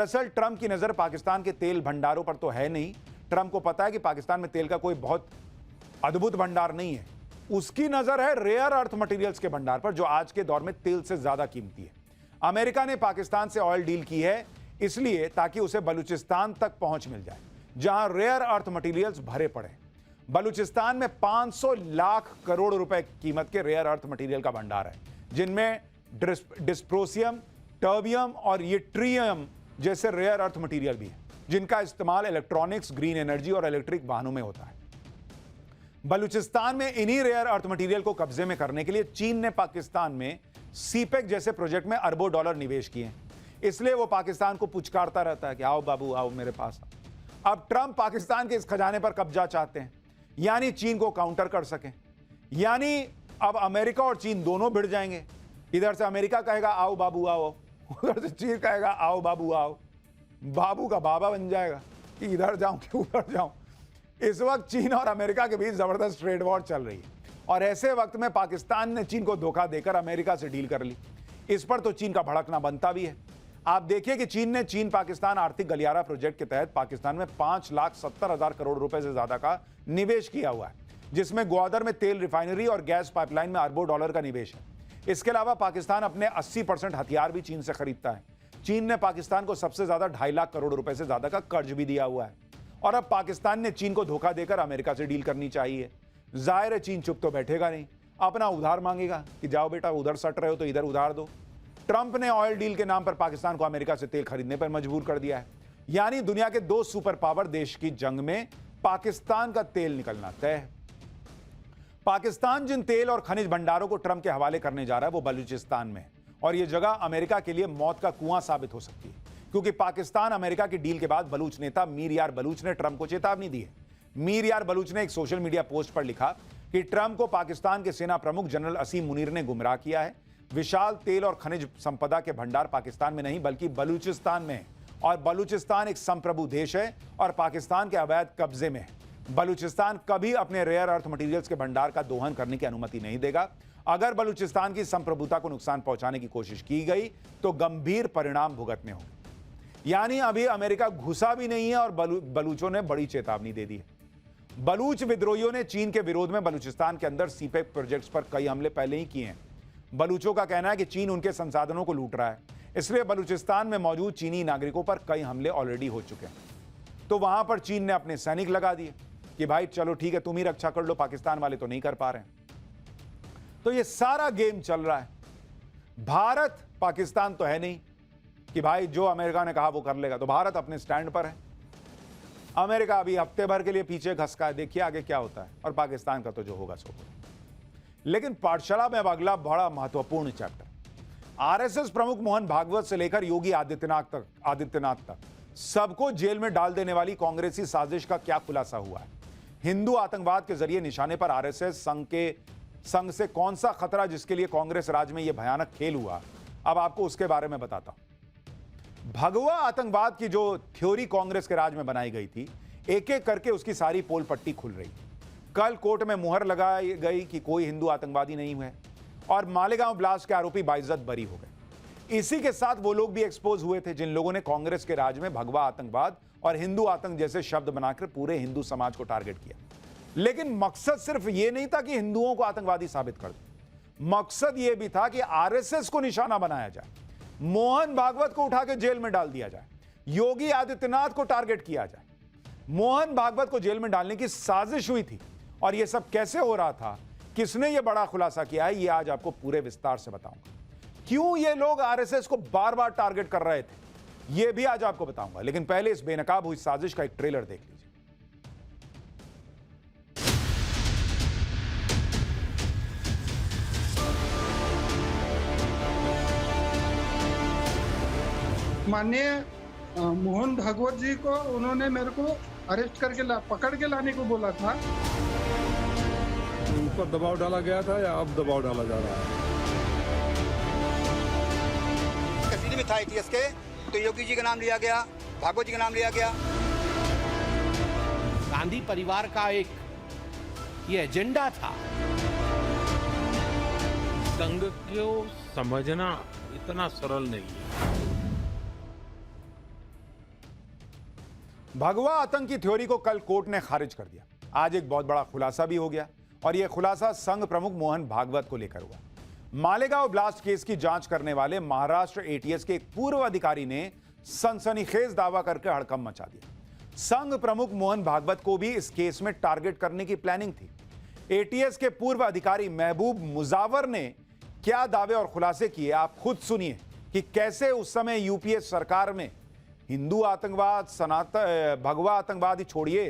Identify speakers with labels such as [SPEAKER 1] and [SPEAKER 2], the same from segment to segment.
[SPEAKER 1] दरअसल ट्रंप की नजर पाकिस्तान के तेल भंडारों पर तो है नहीं। ट्रंप को पता है कि पाकिस्तान में तेल का कोई बहुत अद्भुत भंडार नहीं है। उसकी नजर है रेयर अर्थ मटेरियल्स के भंडार पर, जो आज के दौर में तेल से ज्यादा कीमती है। अमेरिका ने पाकिस्तान से ऑयल डील की है इसलिए ताकि उसे बलूचिस्तान तक पहुंच मिल जाए, जहां रेयर अर्थ मटेरियल्स भरे पड़े। बलूचिस्तान में 500 लाख करोड़ रुपए कीमत के रेयर अर्थ मटेरियल का भंडार है, जिनमें डिस्प्रोसियम, टर्बियम और यट्रियम जैसे रेयर अर्थ मटेरियल भी है, जिनका इस्तेमाल इलेक्ट्रॉनिक्स, ग्रीन एनर्जी और इलेक्ट्रिक वाहनों में होता है। बलूचिस्तान में इन्हीं रेयर अर्थ मटेरियल को कब्जे में करने के लिए चीन ने पाकिस्तान में सीपेक जैसे प्रोजेक्ट में अरबों डॉलर निवेश किए हैं। इसलिए वो पाकिस्तान को पुचकारता रहता है कि आओ बाबू आओ मेरे पास। अब ट्रंप पाकिस्तान के इस खजाने पर कब्जा चाहते हैं, यानी चीन को काउंटर कर सकें। यानी अब अमेरिका और चीन दोनों भिड़ जाएंगे। इधर से अमेरिका कहेगा आओ बाबू आओ, उधर से चीन कहेगा आओ बाबू आओ। बाबू का बाबा बन जाएगा कि इधर जाऊं कि उधर जाऊं। इस वक्त चीन और अमेरिका के बीच जबरदस्त ट्रेड वॉर चल रही है, और ऐसे वक्त में पाकिस्तान ने चीन को धोखा देकर अमेरिका से डील कर ली। इस पर तो चीन का भड़कना बनता भी है। आप देखिए कि चीन पाकिस्तान आर्थिक गलियारा प्रोजेक्ट के तहत पाकिस्तान में 5,70,000 करोड़ रुपए से ज्यादा का निवेश किया हुआ है, जिसमें ग्वादर में तेल रिफाइनरी और गैस पाइपलाइन में अरबों डॉलर का निवेश है। इसके अलावा पाकिस्तान अपने 80% हथियार भी चीन से खरीदता है। चीन ने पाकिस्तान को सबसे ज्यादा 2.5 लाख करोड़ रुपए से ज्यादा का कर्ज भी दिया हुआ है, और अब पाकिस्तान ने चीन को धोखा देकर अमेरिका से डील करनी चाहिए। जाहिर है चीन चुप तो बैठेगा नहीं, अपना उधार मांगेगा कि जाओ बेटा उधर सट रहे हो तो इधर उधार दो। ट्रंप ने ऑयल डील के नाम पर पाकिस्तान को अमेरिका से तेल खरीदने पर मजबूर कर दिया है। यानी दुनिया के 2 सुपर पावर देश की जंग में पाकिस्तान का तेल निकलना तय है। पाकिस्तान जिन तेल और खनिज भंडारों को ट्रंप के हवाले करने जा रहा है वो बलूचिस्तान में है, और यह जगह अमेरिका के लिए मौत का कुआं साबित हो सकती है, क्योंकि पाकिस्तान अमेरिका की डील के बाद बलूच नेता मीर यार बलूच ने ट्रंप को चेतावनी दी है। मीर यार बलूच ने एक सोशल मीडिया पोस्ट पर लिखा कि ट्रंप को पाकिस्तान के सेना प्रमुख जनरल असीम मुनीर ने गुमराह किया है। विशाल तेल और खनिज संपदा के भंडार पाकिस्तान में नहीं बल्कि बलूचिस्तान में है, और बलूचिस्तान एक संप्रभु देश है और पाकिस्तान के अवैध कब्जे में है। बलूचिस्तान कभी अपने रेयर अर्थ मटेरियल्स के भंडार का दोहन करने की अनुमति नहीं देगा। अगर बलूचिस्तान की संप्रभुता को नुकसान पहुंचाने की कोशिश की गई तो गंभीर परिणाम भुगतने होंगे। यानी अभी अमेरिका घुसा भी नहीं है और बलूचों ने बड़ी चेतावनी दे दी है। बलूच विद्रोहियों ने चीन के विरोध में बलूचिस्तान के अंदर सीपेक प्रोजेक्ट्स पर कई हमले पहले ही किए हैं। बलूचों का कहना है कि चीन उनके संसाधनों को लूट रहा है, इसलिए बलूचिस्तान में मौजूद चीनी नागरिकों पर कई हमले ऑलरेडी हो चुके हैं। तो वहां पर चीन ने अपने सैनिक लगा दिए कि भाई चलो ठीक है तुम ही रक्षा कर लो, पाकिस्तान वाले तो नहीं कर पा रहे हैं। तो ये सारा गेम चल रहा है। भारत पाकिस्तान तो है नहीं कि भाई जो अमेरिका ने कहा वो कर लेगा, तो भारत अपने स्टैंड पर है। अमेरिका अभी हफ्ते भर के लिए पीछे खसका है, देखिए आगे क्या होता है, और पाकिस्तान का तो जो होगा सो होगा। लेकिन पाठशाला में अब अगला बड़ा महत्वपूर्ण चैप्टर, आरएसएस प्रमुख मोहन भागवत से लेकर योगी आदित्यनाथ तक सबको जेल में डाल देने वाली कांग्रेसी साजिश का क्या खुलासा हुआ है। हिंदू आतंकवाद के जरिए निशाने पर आरएसएस संघ से कौन सा खतरा जिसके लिए कांग्रेस राज में यह भयानक खेल हुआ, अब आपको उसके बारे में बताता हूं। भगवा आतंकवाद की जो थ्योरी कांग्रेस के राज में बनाई गई थी, एक एक करके उसकी सारी पोल पट्टी खुल रही। कल कोर्ट में मुहर लगाई गई कि कोई हिंदू आतंकवादी नहीं हुए, और मालेगांव ब्लास्ट के आरोपी बाइज्जत बरी हो गए। इसी के साथ वो लोग भी एक्सपोज हुए थे जिन लोगों ने कांग्रेस के राज में भगवा आतंकवाद और हिंदू आतंक जैसे शब्द बनाकर पूरे हिंदू समाज को टारगेट किया। लेकिन मकसद सिर्फ ये नहीं था कि हिंदुओं को आतंकवादी साबित कर दो, मकसद ये भी था कि आरएसएस को निशाना बनाया जाए, मोहन भागवत को उठा के जेल में डाल दिया जाए, योगी आदित्यनाथ को टारगेट किया जाए। मोहन भागवत को जेल में डालने की साजिश हुई थी, और यह सब कैसे हो रहा था, किसने यह बड़ा खुलासा किया है, यह आज आपको पूरे विस्तार से बताऊंगा। क्यों ये लोग आरएसएस को बार बार टारगेट कर रहे थे, यह भी आज आपको बताऊंगा। लेकिन पहले इस बेनकाब हुई साजिश का एक ट्रेलर देख लीजिए।
[SPEAKER 2] माननीय मोहन भागवत जी को उन्होंने मेरे को अरेस्ट करके पकड़ के लाने को बोला था।
[SPEAKER 3] ऊपर दबाव डाला गया था या अब दबाव डाला जा रहा है?
[SPEAKER 4] कस्टडी में था एटीएस के, तो योगी जी का नाम लिया गया, भागवत जी का नाम लिया गया।
[SPEAKER 5] गांधी परिवार का एक ये एजेंडा था।
[SPEAKER 6] संघ को समझना इतना सरल नहीं है।
[SPEAKER 1] भगवा आतंक की थ्योरी को कल कोर्ट ने खारिज कर दिया। आज एक बहुत बड़ा खुलासा भी हो गया और यह खुलासा संघ प्रमुख मोहन भागवत को लेकर हुआ। मालेगांव ब्लास्ट केस की जांच करने वाले महाराष्ट्र एटीएस के एक पूर्व अधिकारी ने सनसनीखेज दावा करके हड़कंप मचा दिया। संघ प्रमुख मोहन भागवत को भी इस केस में टारगेट करने की प्लानिंग थी। एटीएस के पूर्व अधिकारी महबूब मुजावर ने क्या दावे और खुलासे किए, आप खुद सुनिए कि कैसे उस समय यूपीए सरकार में हिंदू आतंकवाद, भगवा आतंकवाद ही छोड़िए,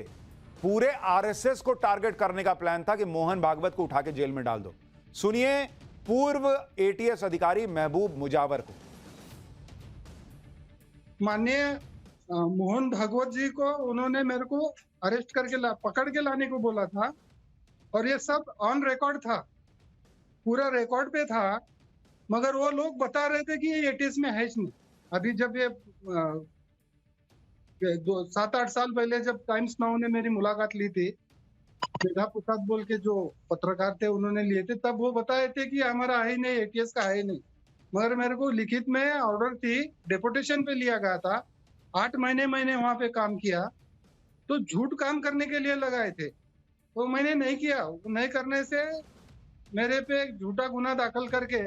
[SPEAKER 1] पूरे आरएसएस को टारगेट करने का प्लान था कि मोहन भागवत को उठा के जेल में डाल दो। सुनिए पूर्व एटीएस अधिकारी महबूब मुजावर को।
[SPEAKER 2] माननीय मोहन भागवत जी को उन्होंने मेरे को अरेस्ट करके पकड़ के लाने को बोला था और ये सब ऑन रिकॉर्ड था, पूरा रिकॉर्ड पे था। मगर वो लोग बता रहे थे कि ये एटीएस में है ही नहीं। अभी जब ये 7-8 साल पहले जब टाइम्स नाउ ने मेरी मुलाकात ली थी, मेधा प्रसाद बोल के जो पत्रकार थे उन्होंने लिए थे, तब वो बताए थे कि हमारा है ही नहीं, एटीएस का है ही नहीं। मगर मेरे को लिखित में ऑर्डर थी, डेपुटेशन पे लिया गया था, 8 महीने मैंने वहां पे काम किया, तो झूठ काम करने के लिए लगाए थे, तो मैंने नहीं किया। नहीं करने से मेरे पे एक झूठा गुना दाखिल करके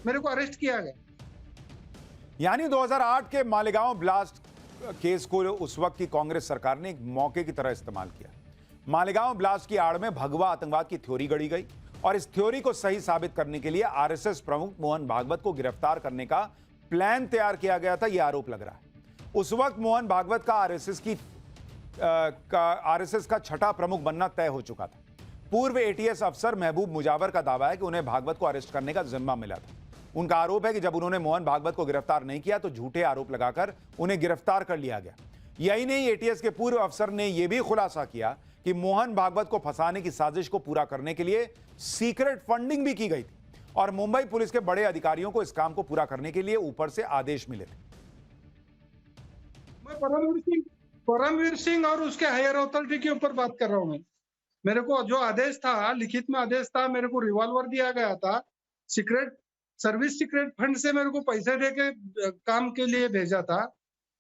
[SPEAKER 2] मेरे को अरेस्ट किया गया।
[SPEAKER 1] यानी 2008 के मालेगांव ब्लास्ट केस को उस वक्त की कांग्रेस सरकार ने एक मौके की तरह इस्तेमाल किया। मालेगांव ब्लास्ट की आड़ में भगवा आतंकवाद की थ्योरी गढ़ी गई और इस थ्योरी को सही साबित करने के लिए आरएसएस प्रमुख मोहन भागवत को गिरफ्तार करने का प्लान तैयार किया गया था, यह आरोप लग रहा है। उस वक्त मोहन भागवत का आरएसएस का छठा प्रमुख बनना तय हो चुका था। पूर्व एटीएस अफसर महबूब मुजावर का दावा है कि उन्हें भागवत को अरेस्ट करने का जिम्मा मिला था। उनका आरोप है कि जब उन्होंने मोहन भागवत को गिरफ्तार नहीं किया तो झूठे आरोप लगाकर उन्हें गिरफ्तार कर लिया गया। यही नहीं, एटीएस के पूर्व अफसर ने यह भी खुलासा किया कि मोहन भागवत को फंसाने की साजिश को पूरा करने के लिए सीक्रेट फंडिंग भी की गई थी और मुंबई पुलिस के बड़े अधिकारियों को इस काम को पूरा करने के लिए ऊपर से आदेश मिले थे।
[SPEAKER 2] मैं परमवीर सिंह और उसके हायर अथॉरिटी के ऊपर बात कर रहा हूँ। मैं मेरे को जो आदेश था, लिखित में आदेश था, मेरे को रिवॉल्वर दिया गया था, सीक्रेट सर्विस सीक्रेट फंड से मेरे को पैसे दे के काम के लिए भेजा था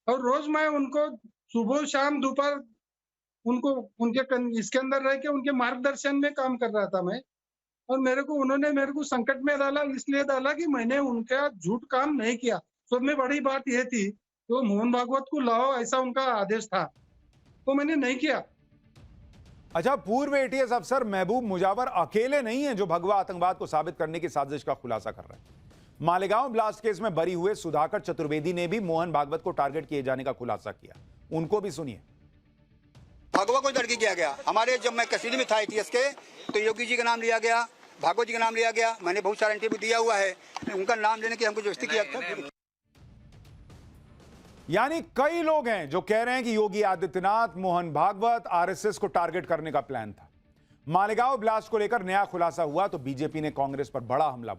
[SPEAKER 2] और रोज मैं उनको सुबह शाम दोपहर उनको उनके इसके अंदर रह के उनके मार्गदर्शन में काम कर रहा था मैं। और उन्होंने मेरे को संकट में डाला, इसलिए डाला कि मैंने उनका झूठ काम नहीं किया। सब में बड़ी बात यह थी तो मोहन भागवत को लाओ, ऐसा उनका आदेश था, तो मैंने नहीं किया।
[SPEAKER 1] अच्छा, पूर्व एटीएस अफसर महबूब मुजावर अकेले नहीं है जो भगवा आतंकवाद को साबित करने की साजिश का खुलासा कर रहे हैं। मालेगांव ब्लास्ट केस में बरी हुए सुधाकर चतुर्वेदी ने भी मोहन भागवत को टारगेट किए जाने का खुलासा किया, उनको भी सुनिए।
[SPEAKER 4] भगवा को टारगेट किया गया। हमारे जब मैं कस्टडी में था एटीएस के, तो योगी जी का नाम लिया गया, भागवत जी का नाम लिया गया। मैंने बहुत सारा इंटरव्यू दिया हुआ है, उनका नाम लेने की हमको जबरदस्ती किया था।
[SPEAKER 1] यानी कई लोग हैं जो कह रहे हैं कि योगी आदित्यनाथ, मोहन भागवत, आरएसएस को टारगेट करने का प्लान था। मालेगांव ब्लास्ट को लेकर नया खुलासा हुआ तो बीजेपी ने कांग्रेस पर बड़ा हमला